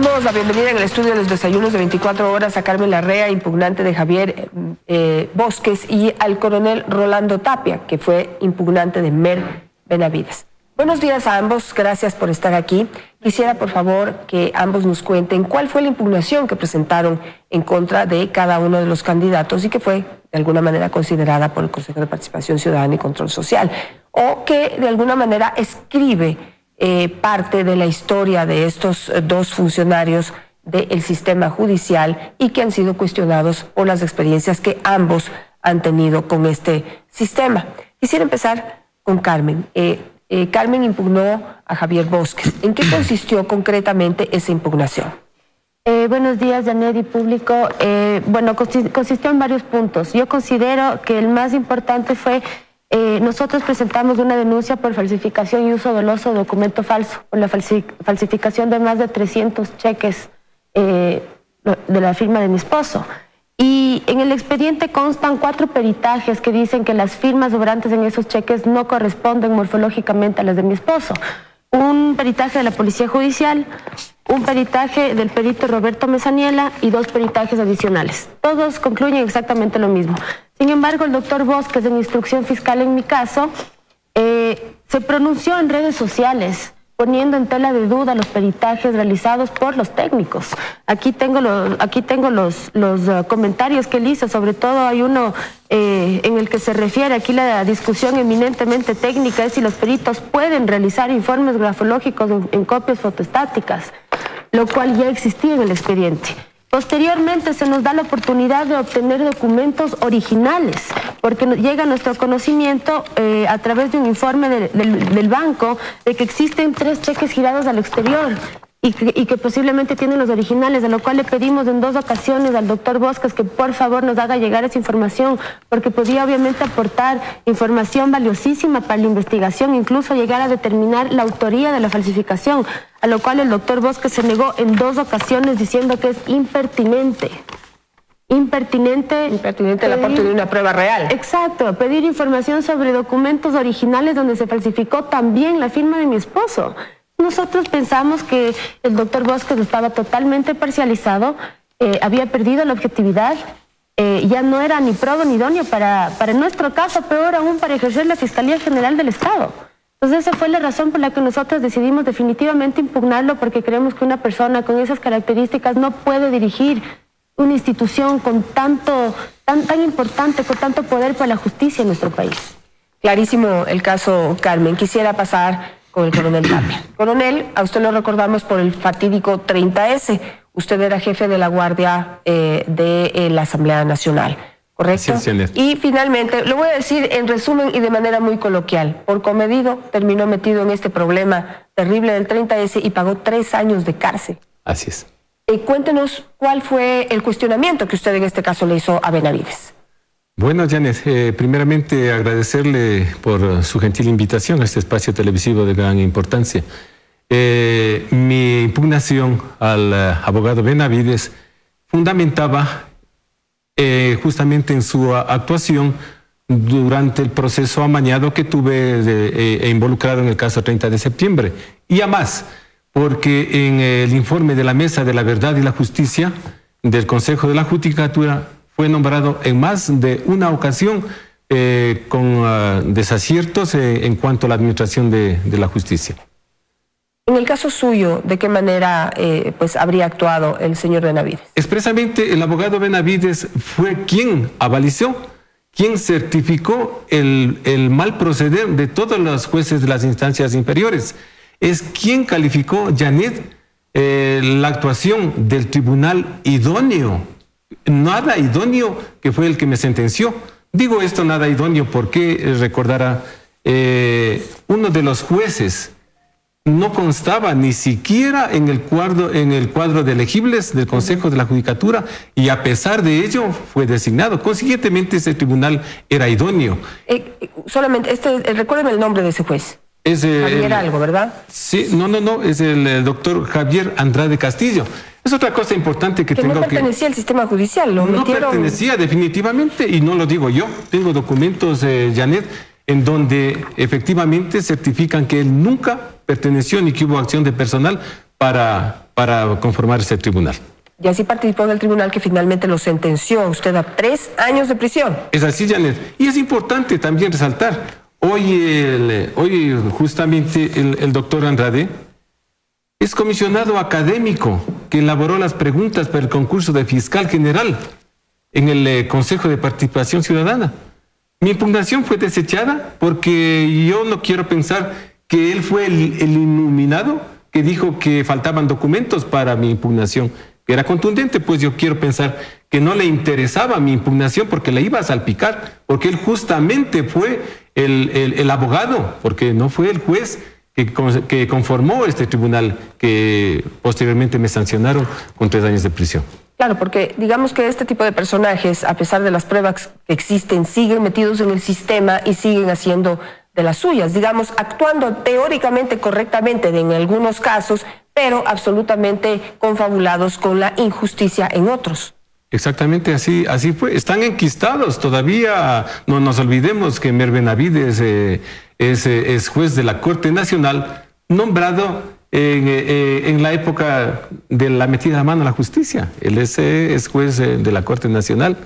Damos la bienvenida en el estudio de los desayunos de 24 horas a Carmen Larrea, impugnante de Javier Vósquez, y al coronel Rolando Tapia, que fue impugnante de Mer Benavides. Buenos días a ambos, gracias por estar aquí. Quisiera, por favor, que ambos nos cuenten cuál fue la impugnación que presentaron en contra de cada uno de los candidatos y que fue, de alguna manera, considerada por el Consejo de Participación Ciudadana y Control Social, o que, de alguna manera, escribe parte de la historia de estos dos funcionarios del sistema judicial y que han sido cuestionados por las experiencias que ambos han tenido con este sistema. Quisiera empezar con Carmen. Carmen impugnó a Javier Vósquez. ¿En qué consistió concretamente esa impugnación? Buenos días, Janet y público. Bueno, consistió en varios puntos. Yo considero que el más importante fue nosotros presentamos una denuncia por falsificación y uso doloso de documento falso, por la falsificación de más de 300 cheques de la firma de mi esposo. Y en el expediente constan 4 peritajes que dicen que las firmas obrantes en esos cheques no corresponden morfológicamente a las de mi esposo. Un peritaje de la Policía Judicial, un peritaje del perito Roberto Mesaniela y 2 peritajes adicionales. Todos concluyen exactamente lo mismo. Sin embargo, el doctor Vósquez, en instrucción fiscal en mi caso, se pronunció en redes sociales poniendo en tela de duda los peritajes realizados por los técnicos. Aquí tengo los comentarios que él hizo, sobre todo hay uno en el que se refiere, aquí la discusión eminentemente técnica es si los peritos pueden realizar informes grafológicos en copias fotostáticas, lo cual ya existía en el expediente. Posteriormente se nos da la oportunidad de obtener documentos originales, porque llega a nuestro conocimiento a través de un informe del banco de que existen 3 cheques girados al exterior y que posiblemente tienen los originales, de lo cual le pedimos en 2 ocasiones al doctor Vósquez que por favor nos haga llegar esa información, porque podía obviamente aportar información valiosísima para la investigación, incluso llegar a determinar la autoría de la falsificación, a lo cual el doctor Vósquez se negó en 2 ocasiones diciendo que es impertinente. Impertinente la parte de una prueba real. Exacto, pedir información sobre documentos originales donde se falsificó también la firma de mi esposo. Nosotros pensamos que el doctor Vósquez estaba totalmente parcializado, había perdido la objetividad, ya no era ni probo ni idóneo para nuestro caso, peor aún para ejercer la Fiscalía General del Estado. Entonces esa fue la razón por la que nosotros decidimos definitivamente impugnarlo, porque creemos que una persona con esas características no puede dirigir una institución con tan importante, con tanto poder para la justicia en nuestro país. Clarísimo el caso, Carmen. Quisiera pasar con el coronel Tapia. Coronel, a usted lo recordamos por el fatídico 30S. Usted era jefe de la Guardia de la Asamblea Nacional, ¿correcto? Sí, y finalmente, lo voy a decir en resumen y de manera muy coloquial, por comedido terminó metido en este problema terrible del 30S y pagó 3 años de cárcel. Así es. Cuéntenos cuál fue el cuestionamiento que usted en este caso le hizo a Benavides. Bueno, Janet, primeramente agradecerle por su gentil invitación a este espacio televisivo de gran importancia. Mi impugnación al abogado Benavides fundamentaba justamente en su actuación durante el proceso amañado que tuve involucrado en el caso 30 de septiembre. Y además, porque en el informe de la Mesa de la Verdad y la Justicia del Consejo de la Judicatura fue nombrado en más de una ocasión con desaciertos en cuanto a la administración de la justicia. En el caso suyo, ¿de qué manera pues habría actuado el señor Benavides? Expresamente, el abogado Benavides fue quien avalizó, quien certificó el mal proceder de todos los jueces de las instancias inferiores. Es quien calificó, Janet, la actuación del tribunal idóneo. Nada idóneo, que fue el que me sentenció. Digo esto nada idóneo porque recordara uno de los jueces no constaba ni siquiera en el cuadro de elegibles del Consejo de la Judicatura y a pesar de ello fue designado. Consiguientemente ese tribunal era idóneo. Solamente, recuérdeme el nombre de ese juez. Es Javier algo, ¿verdad? Sí, no, es el doctor Javier Andrade Castillo. Es otra cosa importante que tengo que... no pertenecía al sistema judicial, No pertenecía definitivamente, y no lo digo yo. Tengo documentos, Janet, en donde efectivamente certifican que él nunca perteneció ni que hubo acción de personal para conformar este tribunal. Y así participó en el tribunal que finalmente lo sentenció a usted a 3 años de prisión. Es así, Janet. Y es importante también resaltar, hoy justamente el doctor Andrade es comisionado académico que elaboró las preguntas para el concurso de fiscal general en el Consejo de Participación Ciudadana. Mi impugnación fue desechada porque yo no quiero pensar que él fue el iluminado que dijo que faltaban documentos para mi impugnación, que era contundente. Pues yo quiero pensar que no le interesaba mi impugnación porque le iba a salpicar, porque él justamente fue el abogado, porque no fue el juez que conformó este tribunal que posteriormente me sancionaron con 3 años de prisión. Claro, porque digamos que este tipo de personajes, a pesar de las pruebas que existen, siguen metidos en el sistema y siguen haciendo de las suyas, digamos, actuando teóricamente correctamente en algunos casos, pero absolutamente confabulados con la injusticia en otros. Exactamente, así fue. Están enquistados todavía. No nos olvidemos que Mer Benavides es juez de la Corte Nacional, nombrado en la época de la metida a mano a la justicia. Él es juez de la Corte Nacional.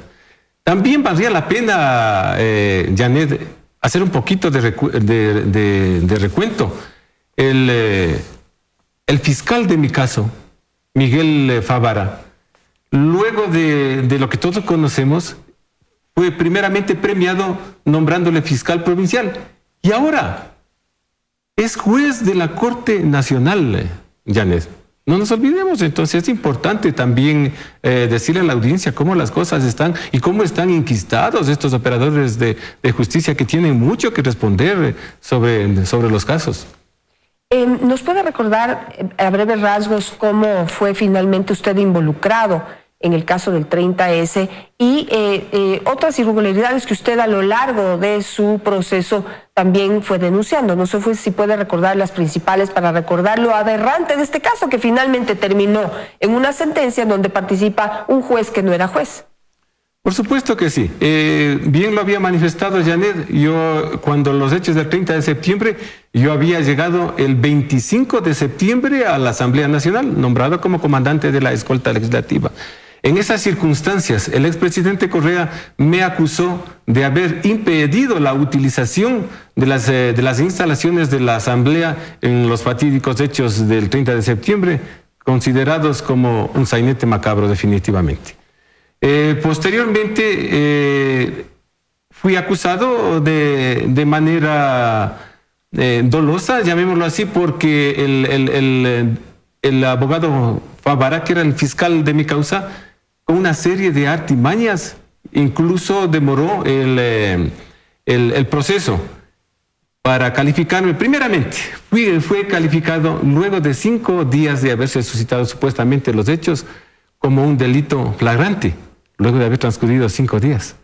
También valdría la pena, Janet, hacer un poquito de recuento. El fiscal de mi caso, Miguel Favara, luego de lo que todos conocemos, fue primeramente premiado nombrándole fiscal provincial. Y ahora es juez de la Corte Nacional, Janet. No nos olvidemos. Entonces es importante también decirle a la audiencia cómo las cosas están y cómo están inquistados estos operadores de justicia que tienen mucho que responder sobre los casos. ¿Nos puede recordar a breves rasgos cómo fue finalmente usted involucrado en el caso del 30S y otras irregularidades que usted a lo largo de su proceso también fue denunciando? No sé si puede recordar las principales para recordar lo aberrante de este caso que finalmente terminó en una sentencia donde participa un juez que no era juez. Por supuesto que sí. Bien lo había manifestado Janet. Yo, cuando los hechos del 30 de septiembre, yo había llegado el 25 de septiembre a la Asamblea Nacional, nombrado como comandante de la escolta legislativa. En esas circunstancias, el expresidente Correa me acusó de haber impedido la utilización de las instalaciones de la Asamblea en los fatídicos hechos del 30 de septiembre, considerados como un sainete macabro definitivamente. Posteriormente fui acusado de manera dolosa, llamémoslo así, porque el abogado Favara, que era el fiscal de mi causa, con una serie de artimañas, incluso demoró el proceso para calificarme. Primeramente, fue calificado luego de 5 días de haberse suscitado supuestamente los hechos como un delito flagrante, luego de haber transcurrido 5 días.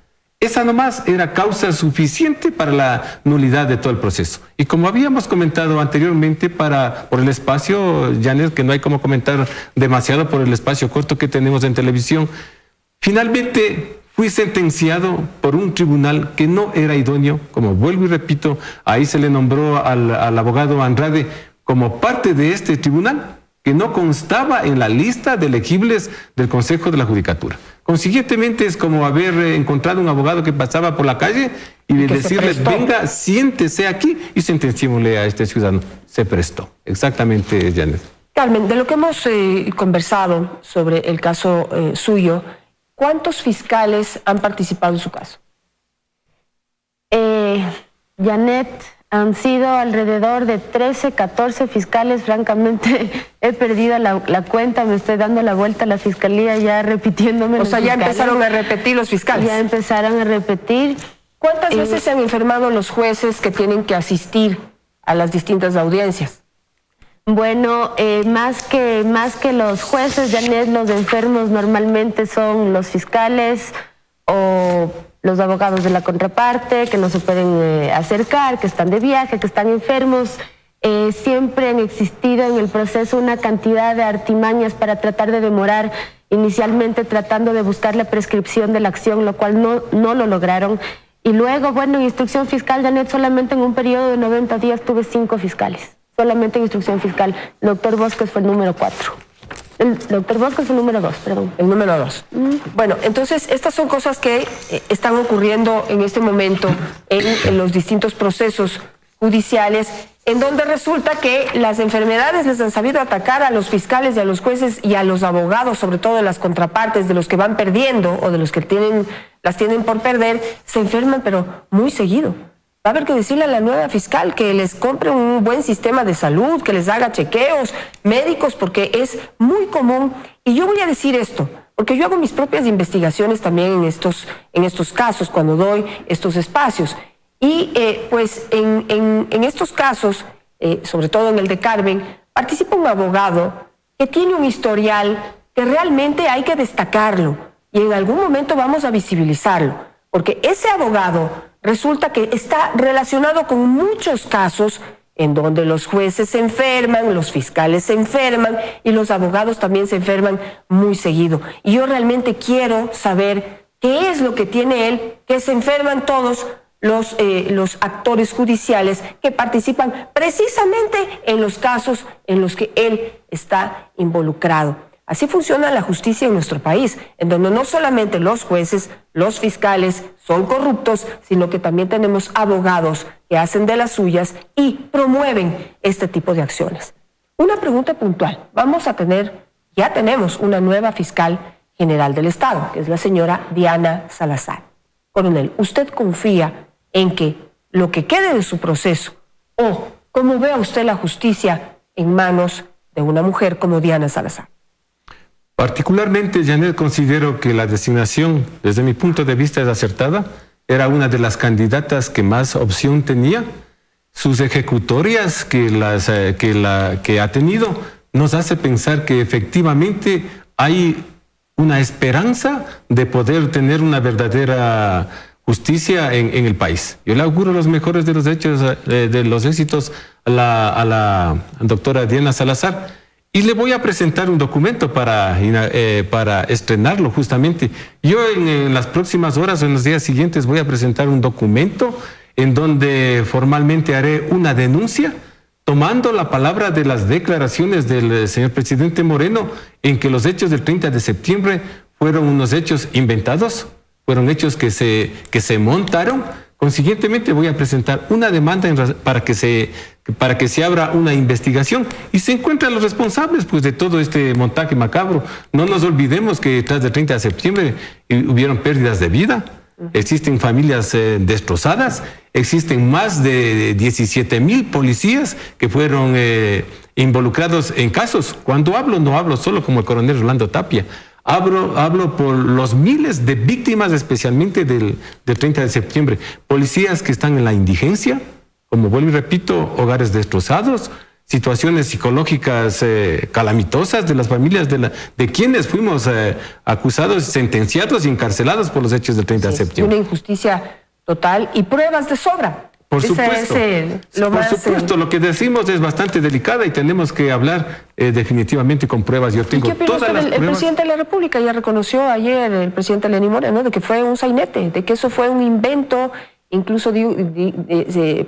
Esa nomás era causa suficiente para la nulidad de todo el proceso. Y como habíamos comentado anteriormente, por el espacio, Janet, que no hay como comentar demasiado por el espacio corto que tenemos en televisión, finalmente fui sentenciado por un tribunal que no era idóneo. Como vuelvo y repito, ahí se le nombró al abogado Andrade como parte de este tribunal, que no constaba en la lista de elegibles del Consejo de la Judicatura. Consiguientemente es como haber encontrado un abogado que pasaba por la calle y decirle, venga, siéntese aquí y sentenciémosle a este ciudadano. Se prestó. Exactamente, Janet. Carmen, de lo que hemos conversado sobre el caso suyo, ¿cuántos fiscales han participado en su caso? Janet, han sido alrededor de 13, 14 fiscales. Francamente, he perdido la cuenta, me estoy dando la vuelta a la fiscalía ya repitiéndome. O sea, ya empezaron a repetir los fiscales. Ya empezaron a repetir. ¿Cuántas veces se han enfermado los jueces que tienen que asistir a las distintas audiencias? Bueno, más que los jueces, Janet, los enfermos normalmente son los fiscales o los abogados de la contraparte, que no se pueden acercar, que están de viaje, que están enfermos. Siempre han existido en el proceso una cantidad de artimañas para tratar de demorar, inicialmente tratando de buscar la prescripción de la acción, lo cual no lo lograron. Y luego, bueno, en instrucción fiscal, Janet, solamente en un periodo de 90 días tuve 5 fiscales. solamente en instrucción fiscal. El doctor Bosques fue el número 4. El doctor Bosques fue el número 2, perdón. El número 2. Bueno, entonces estas son cosas que están ocurriendo en este momento en los distintos procesos judiciales, en donde resulta que las enfermedades les han sabido atacar a los fiscales y a los jueces y a los abogados, sobre todo de las contrapartes, de los que van perdiendo o de los que las tienen por perder, se enferman pero muy seguido. Va a haber que decirle a la nueva fiscal que les compre un buen sistema de salud, que les haga chequeos médicos, porque es muy común. Y yo voy a decir esto, porque yo hago mis propias investigaciones también en estos casos, cuando doy estos espacios. Y pues en estos casos, sobre todo en el de Carmen, participa un abogado que tiene un historial que realmente hay que destacarlo y en algún momento vamos a visibilizarlo, porque ese abogado resulta que está relacionado con muchos casos en donde los jueces se enferman, los fiscales se enferman y los abogados también se enferman muy seguido. Y yo realmente quiero saber qué es lo que tiene él, que se enferman todos los actores judiciales que participan precisamente en los casos en los que él está involucrado. Así funciona la justicia en nuestro país, en donde no solamente los jueces, los fiscales son corruptos, sino que también tenemos abogados que hacen de las suyas y promueven este tipo de acciones. Una pregunta puntual. Ya tenemos una nueva fiscal general del Estado, que es la señora Diana Salazar. Coronel, ¿usted confía en que lo que quede de su proceso o cómo vea usted la justicia en manos de una mujer como Diana Salazar? Particularmente, Janet, considero que la designación, desde mi punto de vista, es acertada. Era una de las candidatas que más opción tenía. Sus ejecutorias que ha tenido nos hace pensar que efectivamente hay una esperanza de poder tener una verdadera justicia en el país. Yo le auguro los mejores de los éxitos a la doctora Diana Salazar. Y le voy a presentar un documento para estrenarlo justamente. Yo en las próximas horas o en los días siguientes voy a presentar un documento en donde formalmente haré una denuncia tomando la palabra de las declaraciones del señor presidente Moreno en que los hechos del 30 de septiembre fueron unos hechos inventados, fueron hechos que se montaron. Consiguientemente voy a presentar una demanda para que se abra una investigación y se encuentren los responsables pues, de todo este montaje macabro. No nos olvidemos que tras del 30 de septiembre hubieron pérdidas de vida, existen familias destrozadas, existen más de 17,000 policías que fueron involucrados en casos. Cuando hablo, no hablo solo como el coronel Rolando Tapia. Hablo por los miles de víctimas, especialmente del 30 de septiembre. Policías que están en la indigencia, como vuelvo y repito, hogares destrozados, situaciones psicológicas calamitosas de las familias de quienes fuimos acusados, sentenciados y encarcelados por los hechos del 30 de septiembre. Una injusticia total y pruebas de sobra. Por supuesto, lo que decimos es bastante delicada y tenemos que hablar definitivamente con pruebas. Yo tengo todas las pruebas. El presidente de la República ya reconoció ayer, el presidente Lenín Moreno, de que fue un sainete, de que eso fue un invento. Incluso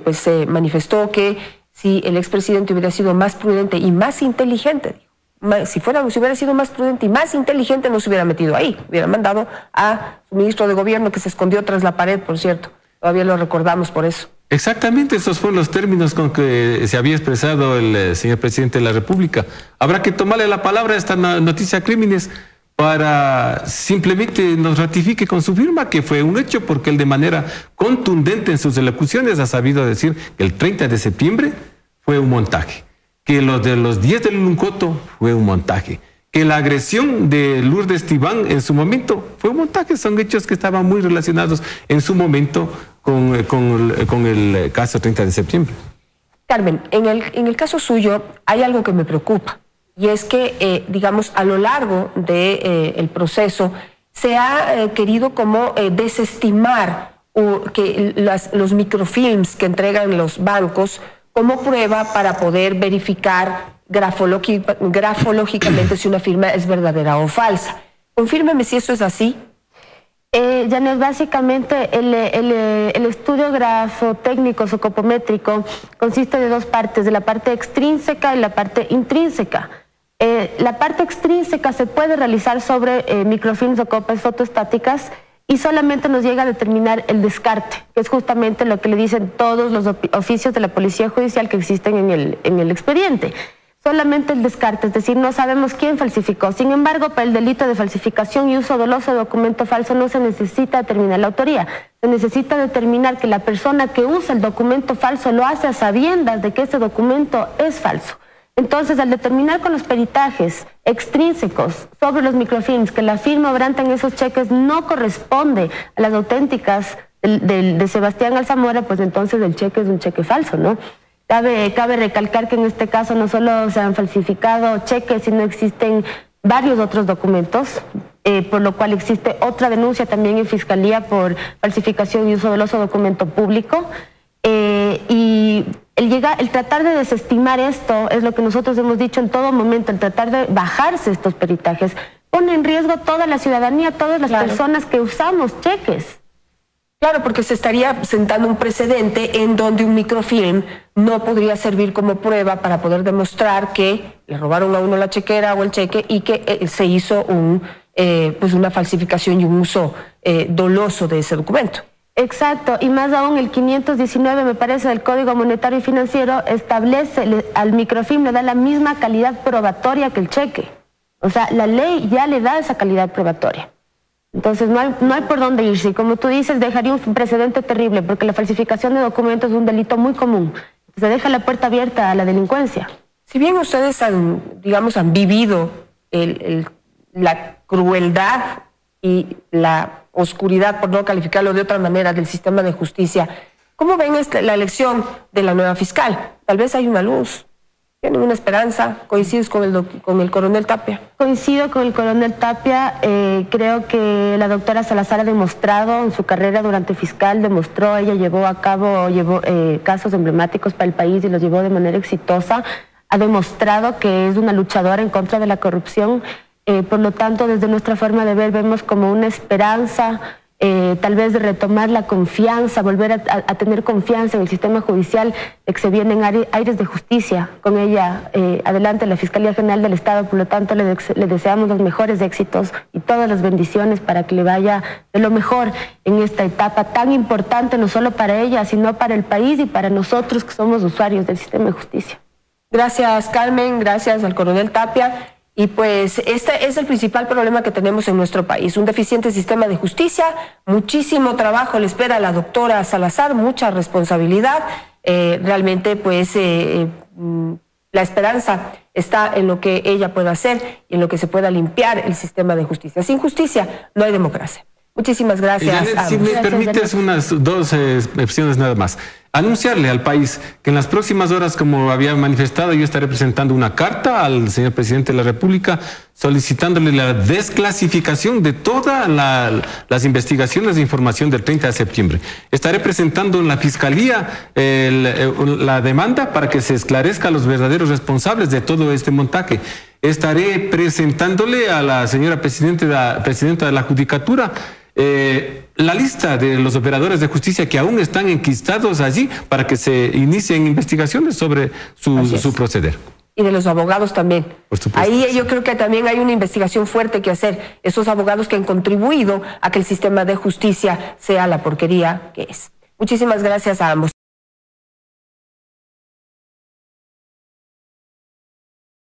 pues se manifestó que si el expresidente hubiera sido más prudente y más inteligente, si hubiera sido más prudente y más inteligente, no se hubiera metido ahí. Hubiera mandado a su ministro de gobierno, que se escondió tras la pared, por cierto. Todavía lo recordamos por eso. Exactamente, esos fueron los términos con que se había expresado el señor presidente de la República. Habrá que tomarle la palabra a esta noticia crímenes para simplemente nos ratifique con su firma que fue un hecho, porque él de manera contundente en sus elocuciones ha sabido decir que el 30 de septiembre fue un montaje, que los de los 10 del Luncoto fue un montaje, que la agresión de Lourdes Tibán en su momento fue un montaje. Son hechos que estaban muy relacionados en su momento con el caso 30 de septiembre. Carmen, en el caso suyo hay algo que me preocupa, y es que, digamos, a lo largo del proceso se ha querido como desestimar que los microfilms que entregan los bancos como prueba para poder verificar grafológicamente si una firma es verdadera o falsa. Confírmeme si eso es así. Janet, básicamente el estudio grafotécnico socopométrico consiste de dos partes, de la parte extrínseca y la parte intrínseca. La parte extrínseca se puede realizar sobre microfilms o copias fotoestáticas y solamente nos llega a determinar el descarte, que es justamente lo que le dicen todos los oficios de la Policía Judicial que existen en el expediente. Solamente el descarte, es decir, no sabemos quién falsificó. Sin embargo, para el delito de falsificación y uso doloso de documento falso no se necesita determinar la autoría. Se necesita determinar que la persona que usa el documento falso lo hace a sabiendas de que ese documento es falso. Entonces, al determinar con los peritajes extrínsecos sobre los microfilms que la firma obrante en esos cheques no corresponde a las auténticas de Sebastián Alzamora, pues entonces el cheque es un cheque falso, ¿no? Cabe recalcar que en este caso no solo se han falsificado cheques, sino existen varios otros documentos, por lo cual existe otra denuncia también en Fiscalía por falsificación y uso doloso de documento público. Y el tratar de desestimar esto es lo que nosotros hemos dicho en todo momento, el tratar de bajarse estos peritajes pone en riesgo toda la ciudadanía, todas las personas que usamos cheques. Claro, porque se estaría sentando un precedente en donde un microfilm no podría servir como prueba para poder demostrar que le robaron a uno la chequera o el cheque y que se hizo pues una falsificación y un uso doloso de ese documento. Exacto, y más aún el 519, me parece, del Código Monetario y Financiero establece al microfilm, le da la misma calidad probatoria que el cheque. O sea, la ley ya le da esa calidad probatoria. Entonces no hay por dónde irse. Y como tú dices, dejaría un precedente terrible, porque la falsificación de documentos es un delito muy común. Se deja la puerta abierta a la delincuencia. Si bien ustedes han vivido la crueldad y la oscuridad, por no calificarlo de otra manera, del sistema de justicia, ¿cómo ven la elección de la nueva fiscal? Tal vez hay una luz. ¿Tienen una esperanza? ¿Coincides con el coronel Tapia? Coincido con el coronel Tapia. Creo que la doctora Salazar ha demostrado en su carrera durante fiscal, ella llevó a cabo casos emblemáticos para el país y los llevó de manera exitosa. Ha demostrado que es una luchadora en contra de la corrupción. Por lo tanto, desde nuestra forma de ver, vemos como una esperanza tal vez de retomar la confianza, volver a tener confianza en el sistema judicial, de que se vienen aires de justicia con ella adelante la Fiscalía General del Estado. Por lo tanto, le deseamos los mejores éxitos y todas las bendiciones para que le vaya de lo mejor en esta etapa tan importante, no solo para ella, sino para el país y para nosotros que somos usuarios del sistema de justicia. Gracias, Carmen, gracias al coronel Tapia. Y pues este es el principal problema que tenemos en nuestro país, un deficiente sistema de justicia. Muchísimo trabajo le espera a la doctora Salazar, mucha responsabilidad. Realmente pues la esperanza está en lo que ella pueda hacer y en lo que se pueda limpiar el sistema de justicia. Sin justicia no hay democracia. Muchísimas gracias. Janet, si me permites unas dos opciones nada más. Anunciarle al país que en las próximas horas, como había manifestado, yo estaré presentando una carta al señor presidente de la República solicitándole la desclasificación de todas las investigaciones de información del 30 de septiembre. Estaré presentando en la Fiscalía la demanda para que se esclarezca a los verdaderos responsables de todo este montaje. Estaré presentándole a la señora presidenta de la Judicatura la lista de los operadores de justicia que aún están enquistados allí para que se inicien investigaciones sobre su proceder. Y de los abogados también. Por supuesto. Ahí yo creo que también hay una investigación fuerte que hacer. Esos abogados que han contribuido a que el sistema de justicia sea la porquería que es. Muchísimas gracias a ambos.